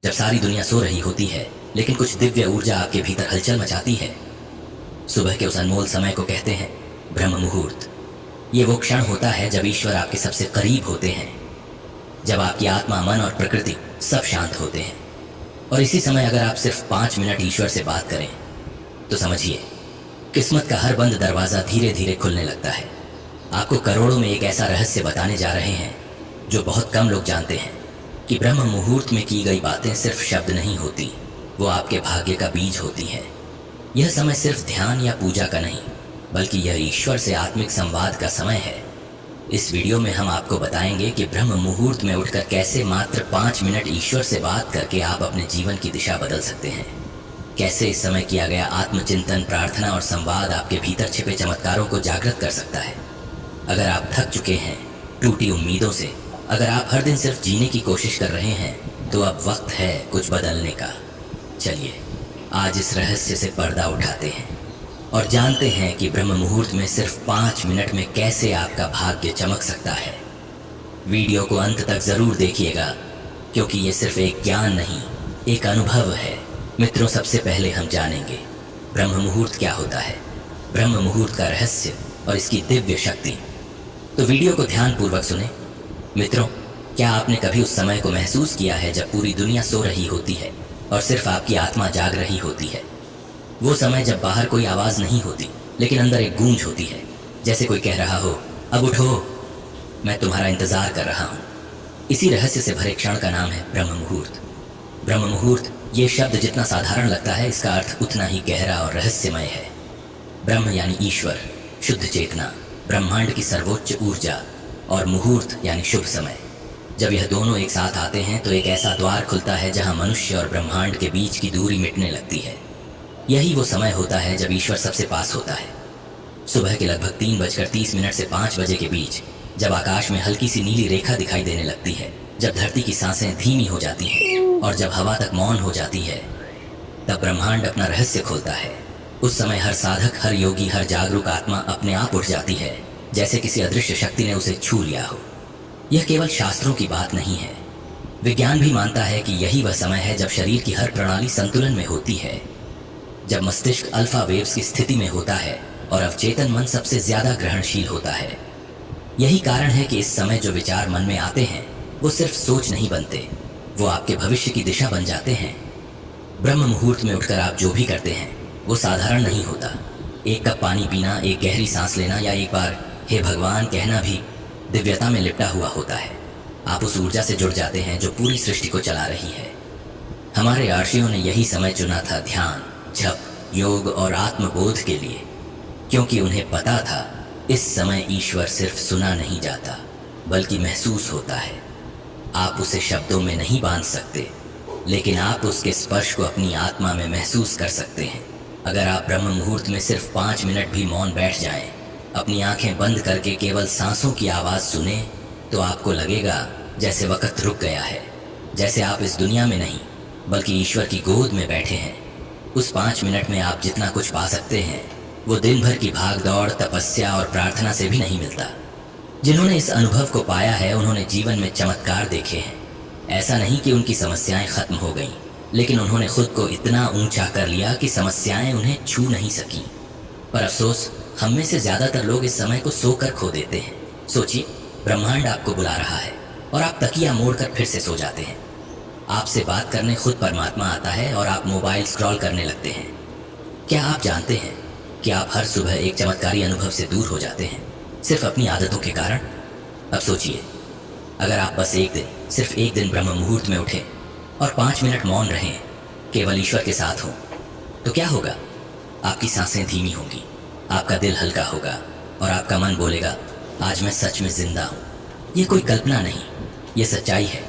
जब सारी दुनिया सो रही होती है लेकिन कुछ दिव्य ऊर्जा आपके भीतर हलचल मचाती है। सुबह के उस अनमोल समय को कहते हैं ब्रह्म मुहूर्त। ये वो क्षण होता है जब ईश्वर आपके सबसे करीब होते हैं, जब आपकी आत्मा, मन और प्रकृति सब शांत होते हैं। और इसी समय अगर आप सिर्फ 5 मिनट ईश्वर से बात करें तो समझिए किस्मत का हर बंद दरवाज़ा धीरे धीरे खुलने लगता है। आपको करोड़ों में एक ऐसा रहस्य बताने जा रहे हैं जो बहुत कम लोग जानते हैं कि ब्रह्म मुहूर्त में की गई बातें सिर्फ शब्द नहीं होती, वो आपके भाग्य का बीज होती हैं। यह समय सिर्फ ध्यान या पूजा का नहीं, बल्कि यह ईश्वर से आत्मिक संवाद का समय है। इस वीडियो में हम आपको बताएंगे कि ब्रह्म मुहूर्त में उठकर कैसे मात्र 5 मिनट ईश्वर से बात करके आप अपने जीवन की दिशा बदल सकते हैं। कैसे इस समय किया गया आत्मचिंतन, प्रार्थना और संवाद आपके भीतर छिपे चमत्कारों को जागृत कर सकता है। अगर आप थक चुके हैं टूटी उम्मीदों से, अगर आप हर दिन सिर्फ जीने की कोशिश कर रहे हैं, तो अब वक्त है कुछ बदलने का। चलिए आज इस रहस्य से पर्दा उठाते हैं और जानते हैं कि ब्रह्म मुहूर्त में सिर्फ 5 मिनट में कैसे आपका भाग्य चमक सकता है। वीडियो को अंत तक जरूर देखिएगा, क्योंकि ये सिर्फ एक ज्ञान नहीं, एक अनुभव है। मित्रों, सबसे पहले हम जानेंगे ब्रह्म मुहूर्त क्या होता है, ब्रह्म मुहूर्त का रहस्य और इसकी दिव्य शक्ति। तो वीडियो को ध्यानपूर्वक सुने। मित्रों, क्या आपने कभी उस समय को महसूस किया है जब पूरी दुनिया सो रही होती है और सिर्फ आपकी आत्मा जाग रही होती है? वो समय जब बाहर कोई आवाज़ नहीं होती, लेकिन अंदर एक गूंज होती है, जैसे कोई कह रहा हो, अब उठो, मैं तुम्हारा इंतजार कर रहा हूँ। इसी रहस्य से भरे क्षण का नाम है ब्रह्म मुहूर्त। ब्रह्म मुहूर्त ये शब्द जितना साधारण लगता है, इसका अर्थ उतना ही गहरा और रहस्यमय है। ब्रह्म यानी ईश्वर, शुद्ध चेतना, ब्रह्मांड की सर्वोच्च ऊर्जा, और मुहूर्त यानी शुभ समय। जब यह दोनों एक साथ आते हैं तो एक ऐसा द्वार खुलता है जहां मनुष्य और ब्रह्मांड के बीच की दूरी मिटने लगती है। यही वो समय होता है जब ईश्वर सबसे पास होता है। सुबह के लगभग 3:30 से 5 बजे के बीच, जब आकाश में हल्की सी नीली रेखा दिखाई देने लगती है, जब धरती की सांसें धीमी हो जाती हैं और जब हवा तक मौन हो जाती है, तब ब्रह्मांड अपना रहस्य खोलता है। उस समय हर साधक, हर योगी, हर जागरूक आत्मा अपने आप उठ जाती है, जैसे किसी अदृश्य शक्ति ने उसे छू लिया हो। यह केवल शास्त्रों की बात नहीं है, विज्ञान भी मानता है कि यही वह समय है जब शरीर की हर प्रणाली संतुलन में होती है, जब मस्तिष्क अल्फा वेव्स की स्थिति में होता है और अवचेतन मन सबसे ज्यादा ग्रहणशील होता है। यही कारण है कि इस समय जो विचार मन में आते हैं वो सिर्फ सोच नहीं बनते, वो आपके भविष्य की दिशा बन जाते हैं। ब्रह्म मुहूर्त में उठकर आप जो भी करते हैं वो साधारण नहीं होता। एक कप पानी पीना, एक गहरी सांस लेना या एक बार हे भगवान कहना भी दिव्यता में लिपटा हुआ होता है। आप उस ऊर्जा से जुड़ जाते हैं जो पूरी सृष्टि को चला रही है। हमारे ऋषियों ने यही समय चुना था ध्यान, जप, योग और आत्मबोध के लिए, क्योंकि उन्हें पता था इस समय ईश्वर सिर्फ सुना नहीं जाता बल्कि महसूस होता है। आप उसे शब्दों में नहीं बांध सकते, लेकिन आप उसके स्पर्श को अपनी आत्मा में महसूस कर सकते हैं। अगर आप ब्रह्म मुहूर्त में सिर्फ 5 मिनट भी मौन बैठ जाएं, अपनी आंखें बंद करके केवल सांसों की आवाज़ सुने, तो आपको लगेगा जैसे वक्त रुक गया है, जैसे आप इस दुनिया में नहीं बल्कि ईश्वर की गोद में बैठे हैं। उस 5 मिनट में आप जितना कुछ पा सकते हैं वो दिन भर की भाग दौड़, तपस्या और प्रार्थना से भी नहीं मिलता। जिन्होंने इस अनुभव को पाया है उन्होंने जीवन में चमत्कार देखे हैं। ऐसा नहीं कि उनकी समस्याएं खत्म हो गईं, लेकिन उन्होंने खुद को इतना ऊंचा कर लिया कि समस्याएं उन्हें छू नहीं सकी। पर अफसोस, हम में से ज्यादातर लोग इस समय को सोकर खो देते हैं। सोचिए, ब्रह्मांड आपको बुला रहा है और आप तकिया मोड़कर फिर से सो जाते हैं। आपसे बात करने खुद परमात्मा आता है और आप मोबाइल स्क्रॉल करने लगते हैं। क्या आप जानते हैं कि आप हर सुबह एक चमत्कारी अनुभव से दूर हो जाते हैं, सिर्फ अपनी आदतों के कारण? अब सोचिए, अगर आप बस एक दिन, सिर्फ एक दिन ब्रह्म मुहूर्त में उठें और 5 मिनट मौन रहें, केवल ईश्वर के साथ हों, तो क्या होगा? आपकी सांसें धीमी होंगी, आपका दिल हल्का होगा और आपका मन बोलेगा, आज मैं सच में जिंदा हूँ। ये कोई कल्पना नहीं, ये सच्चाई है।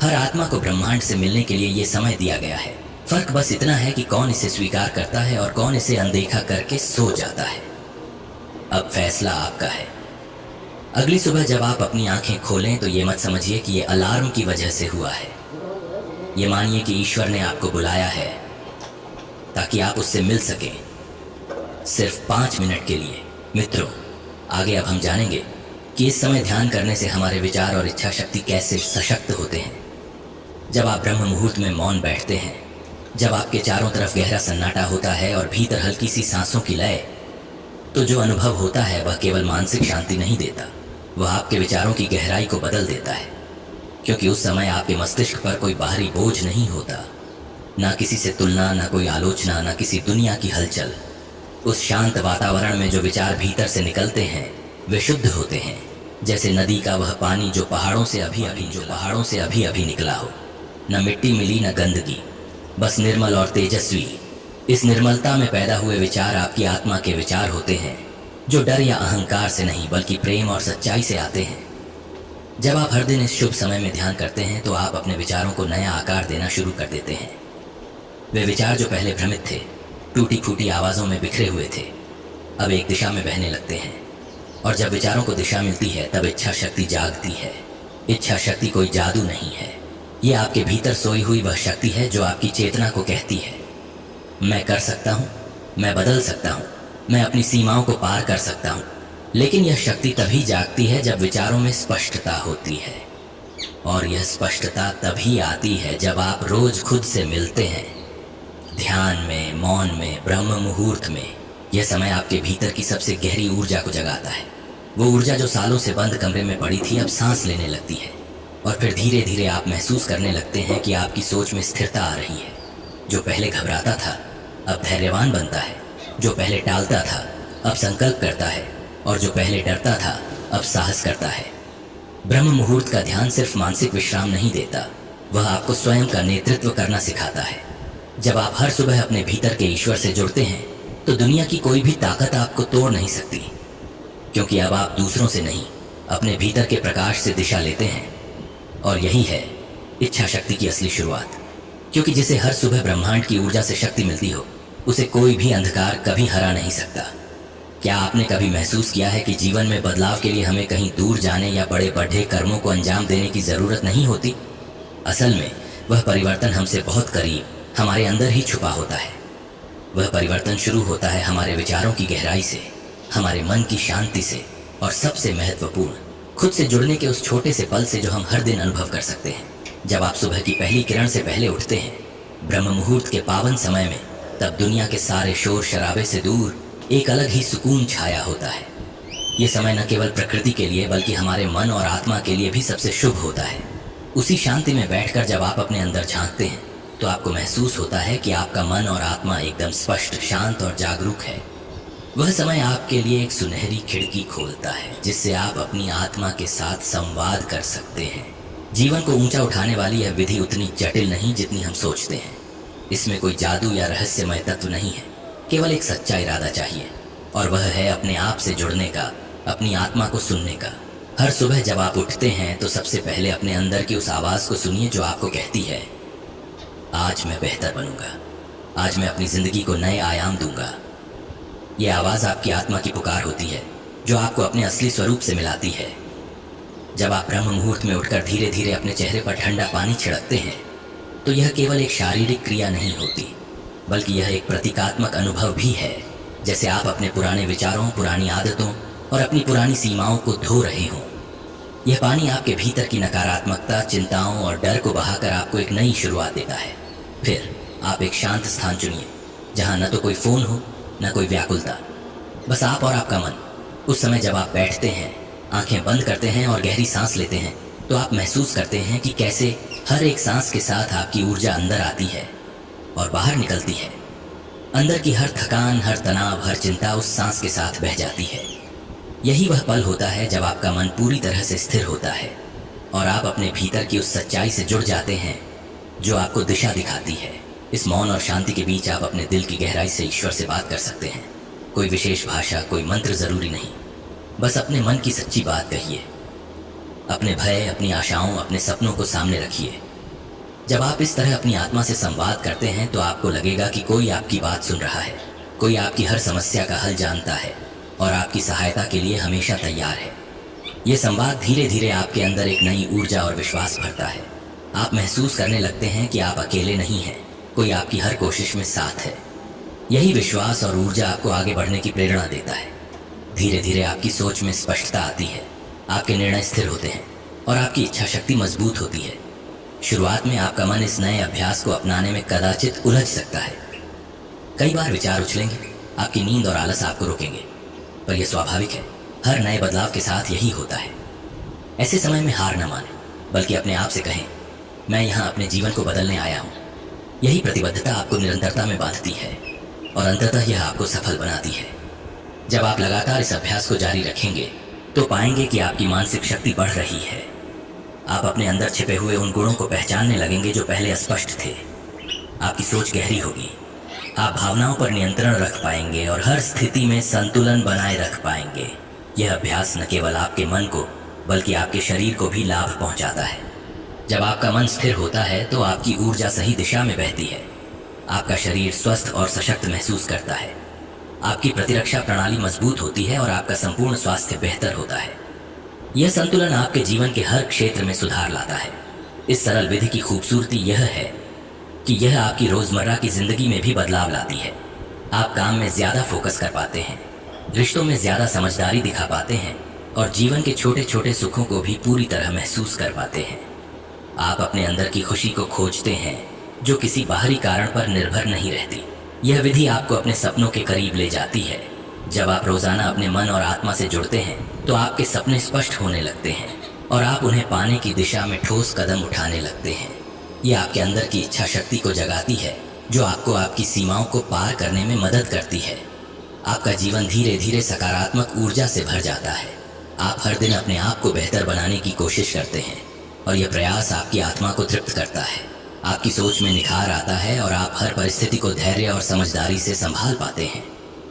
हर आत्मा को ब्रह्मांड से मिलने के लिए ये समय दिया गया है। फर्क बस इतना है कि कौन इसे स्वीकार करता है और कौन इसे अनदेखा करके सो जाता है। अब फैसला आपका है। अगली सुबह जब आप अपनी आंखें खोलें तो ये मत समझिए कि ये अलार्म की वजह से हुआ है। ये मानिए कि ईश्वर ने आपको बुलाया है ताकि आप उससे मिल सकें, सिर्फ 5 मिनट के लिए। मित्रों, आगे अब हम जानेंगे कि इस समय ध्यान करने से हमारे विचार और इच्छा शक्ति कैसे सशक्त होते हैं। जब आप ब्रह्म मुहूर्त में मौन बैठते हैं, जब आपके चारों तरफ गहरा सन्नाटा होता है और भीतर हल्की सी सांसों की लय, तो जो अनुभव होता है वह केवल मानसिक शांति नहीं देता, वह आपके विचारों की गहराई को बदल देता है। क्योंकि उस समय आपके मस्तिष्क पर कोई बाहरी बोझ नहीं होता, ना किसी से तुलना, ना कोई आलोचना, ना किसी दुनिया की हलचल। उस शांत वातावरण में जो विचार भीतर से निकलते हैं वे शुद्ध होते हैं, जैसे नदी का वह पानी जो पहाड़ों से अभी अभी निकला हो। न मिट्टी मिली न गंदगी, बस निर्मल और तेजस्वी। इस निर्मलता में पैदा हुए विचार आपकी आत्मा के विचार होते हैं, जो डर या अहंकार से नहीं बल्कि प्रेम और सच्चाई से आते हैं। जब आप हर दिन इस शुभ समय में ध्यान करते हैं तो आप अपने विचारों को नया आकार देना शुरू कर देते हैं। वे विचार जो पहले भ्रमित थे, टूटी फूटी आवाज़ों में बिखरे हुए थे, अब एक दिशा में बहने लगते हैं। और जब विचारों को दिशा मिलती है तब इच्छा शक्ति जागती है। इच्छा शक्ति कोई जादू नहीं है, ये आपके भीतर सोई हुई वह शक्ति है जो आपकी चेतना को कहती है, मैं कर सकता हूँ, मैं बदल सकता हूँ, मैं अपनी सीमाओं को पार कर सकता हूँ। लेकिन यह शक्ति तभी जागती है जब विचारों में स्पष्टता होती है, और यह स्पष्टता तभी आती है जब आप रोज खुद से मिलते हैं, ध्यान में, मौन में, ब्रह्म मुहूर्त में। यह समय आपके भीतर की सबसे गहरी ऊर्जा को जगाता है। वो ऊर्जा जो सालों से बंद कमरे में पड़ी थी अब सांस लेने लगती है, और फिर धीरे धीरे आप महसूस करने लगते हैं कि आपकी सोच में स्थिरता आ रही है। जो पहले घबराता था अब धैर्यवान बनता है, जो पहले टालता था अब संकल्प करता है, और जो पहले डरता था अब साहस करता है। ब्रह्म मुहूर्त का ध्यान सिर्फ मानसिक विश्राम नहीं देता, वह आपको स्वयं का नेतृत्व करना सिखाता है। जब आप हर सुबह अपने भीतर के ईश्वर से जुड़ते हैं तो दुनिया की कोई भी ताकत आपको तोड़ नहीं सकती, क्योंकि अब आप दूसरों से नहीं अपने भीतर के प्रकाश से दिशा लेते हैं। और यही है इच्छा शक्ति की असली शुरुआत, क्योंकि जिसे हर सुबह ब्रह्मांड की ऊर्जा से शक्ति मिलती हो उसे कोई भी अंधकार कभी हरा नहीं सकता। क्या आपने कभी महसूस किया है कि जीवन में बदलाव के लिए हमें कहीं दूर जाने या बड़े बढ़े कर्मों को अंजाम देने की जरूरत नहीं होती? असल में वह परिवर्तन हमसे बहुत करीब, हमारे अंदर ही छुपा होता है। वह परिवर्तन शुरू होता है हमारे विचारों की गहराई से, हमारे मन की शांति से, और सबसे महत्वपूर्ण खुद से जुड़ने के उस छोटे से पल से जो हम हर दिन अनुभव कर सकते हैं। जब आप सुबह की पहली किरण से पहले उठते हैं, ब्रह्म मुहूर्त के पावन समय में, तब दुनिया के सारे शोर शराबे से दूर एक अलग ही सुकून छाया होता है। ये समय न केवल प्रकृति के लिए बल्कि हमारे मन और आत्मा के लिए भी सबसे शुभ होता है। उसी शांति में बैठकर जब आप अपने अंदर झांकते हैं तो आपको महसूस होता है कि आपका मन और आत्मा एकदम स्पष्ट, शांत और जागरूक है। वह समय आपके लिए एक सुनहरी खिड़की खोलता है जिससे आप अपनी आत्मा के साथ संवाद कर सकते हैं। जीवन को ऊंचा उठाने वाली यह विधि उतनी जटिल नहीं जितनी हम सोचते हैं। इसमें कोई जादू या रहस्यमय तत्व नहीं है, केवल एक सच्चा इरादा चाहिए, और वह है अपने आप से जुड़ने का, अपनी आत्मा को सुनने का। हर सुबह जब आप उठते हैं तो सबसे पहले अपने अंदर की उस आवाज़ को सुनिए जो आपको कहती है, आज मैं बेहतर बनूंगा, आज मैं अपनी ज़िंदगी को नए आयाम दूंगा। ये आवाज़ आपकी आत्मा की पुकार होती है जो आपको अपने असली स्वरूप से मिलाती है। जब आप ब्रह्म मुहूर्त में उठकर धीरे धीरे अपने चेहरे पर ठंडा पानी छिड़कते हैं तो यह केवल एक शारीरिक क्रिया नहीं होती, बल्कि यह एक प्रतीकात्मक अनुभव भी है, जैसे आप अपने पुराने विचारों, पुरानी आदतों और अपनी पुरानी सीमाओं को धो रहे हों। यह पानी आपके भीतर की नकारात्मकता, चिंताओं और डर को बहाकर आपको एक नई शुरुआत देता है। फिर आप एक शांत स्थान चुनिए जहाँ न तो कोई फ़ोन हो, न कोई व्याकुलता, बस आप और आपका मन। उस समय जब आप बैठते हैं, आंखें बंद करते हैं और गहरी सांस लेते हैं तो आप महसूस करते हैं कि कैसे हर एक सांस के साथ आपकी ऊर्जा अंदर आती है और बाहर निकलती है। अंदर की हर थकान, हर तनाव, हर चिंता उस सांस के साथ बह जाती है। यही वह पल होता है जब आपका मन पूरी तरह से स्थिर होता है और आप अपने भीतर की उस सच्चाई से जुड़ जाते हैं जो आपको दिशा दिखाती है। इस मौन और शांति के बीच आप अपने दिल की गहराई से ईश्वर से बात कर सकते हैं। कोई विशेष भाषा, कोई मंत्र जरूरी नहीं, बस अपने मन की सच्ची बात कहिए। अपने भय, अपनी आशाओं, अपने सपनों को सामने रखिए। जब आप इस तरह अपनी आत्मा से संवाद करते हैं तो आपको लगेगा कि कोई आपकी बात सुन रहा है, कोई आपकी हर समस्या का हल जानता है और आपकी सहायता के लिए हमेशा तैयार है। ये संवाद धीरे धीरे आपके अंदर एक नई ऊर्जा और विश्वास भरता है। आप महसूस करने लगते हैं कि आप अकेले नहीं हैं, कोई आपकी हर कोशिश में साथ है। यही विश्वास और ऊर्जा आपको आगे बढ़ने की प्रेरणा देता है। धीरे धीरे आपकी सोच में स्पष्टता आती है, आपके निर्णय स्थिर होते हैं और आपकी इच्छा शक्ति मजबूत होती है। शुरुआत में आपका मन इस नए अभ्यास को अपनाने में कदाचित उलझ सकता है। कई बार विचार उछलेंगे, आपकी नींद और आलस आपको रोकेंगे, पर यह स्वाभाविक है। हर नए बदलाव के साथ यही होता है। ऐसे समय में हार न माने, बल्कि अपने आप से कहें, मैं यहाँ अपने जीवन को बदलने आया हूँ। यही प्रतिबद्धता आपको निरंतरता में बांधती है और अंततः यह आपको सफल बनाती है। जब आप लगातार इस अभ्यास को जारी रखेंगे तो पाएंगे कि आपकी मानसिक शक्ति बढ़ रही है। आप अपने अंदर छिपे हुए उन गुणों को पहचानने लगेंगे जो पहले अस्पष्ट थे। आपकी सोच गहरी होगी, आप भावनाओं पर नियंत्रण रख पाएंगे और हर स्थिति में संतुलन बनाए रख पाएंगे। यह अभ्यास न केवल आपके मन को बल्कि आपके शरीर को भी लाभ पहुंचाता है। जब आपका मन स्थिर होता है तो आपकी ऊर्जा सही दिशा में बहती है। आपका शरीर स्वस्थ और सशक्त महसूस करता है। आपकी प्रतिरक्षा प्रणाली मजबूत होती है और आपका संपूर्ण स्वास्थ्य बेहतर होता है। यह संतुलन आपके जीवन के हर क्षेत्र में सुधार लाता है। इस सरल विधि की खूबसूरती यह है कि यह आपकी रोजमर्रा की जिंदगी में भी बदलाव लाती है। आप काम में ज्यादा फोकस कर पाते हैं, रिश्तों में ज्यादा समझदारी दिखा पाते हैं और जीवन के छोटे छोटे सुखों को भी पूरी तरह महसूस कर पाते हैं। आप अपने अंदर की खुशी को खोजते हैं जो किसी बाहरी कारण पर निर्भर नहीं रहती। यह विधि आपको अपने सपनों के करीब ले जाती है। जब आप रोजाना अपने मन और आत्मा से जुड़ते हैं तो आपके सपने स्पष्ट होने लगते हैं और आप उन्हें पाने की दिशा में ठोस कदम उठाने लगते हैं। यह आपके अंदर की इच्छा शक्ति को जगाती है जो आपको आपकी सीमाओं को पार करने में मदद करती है। आपका जीवन धीरे धीरे सकारात्मक ऊर्जा से भर जाता है। आप हर दिन अपने आप को बेहतर बनाने की कोशिश करते हैं और यह प्रयास आपकी आत्मा को तृप्त करता है। आपकी सोच में निखार आता है और आप हर परिस्थिति को धैर्य और समझदारी से संभाल पाते हैं।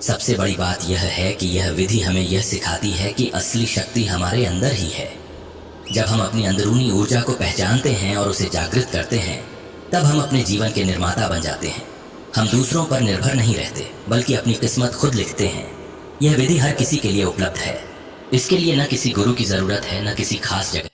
सबसे बड़ी बात यह है कि यह विधि हमें यह सिखाती है कि असली शक्ति हमारे अंदर ही है। जब हम अपनी अंदरूनी ऊर्जा को पहचानते हैं और उसे जागृत करते हैं, तब हम अपने जीवन के निर्माता बन जाते हैं। हम दूसरों पर निर्भर नहीं रहते, बल्कि अपनी किस्मत खुद लिखते हैं। यह विधि हर किसी के लिए उपलब्ध है। इसके लिए न किसी गुरु की जरूरत है, न किसी खास जगह।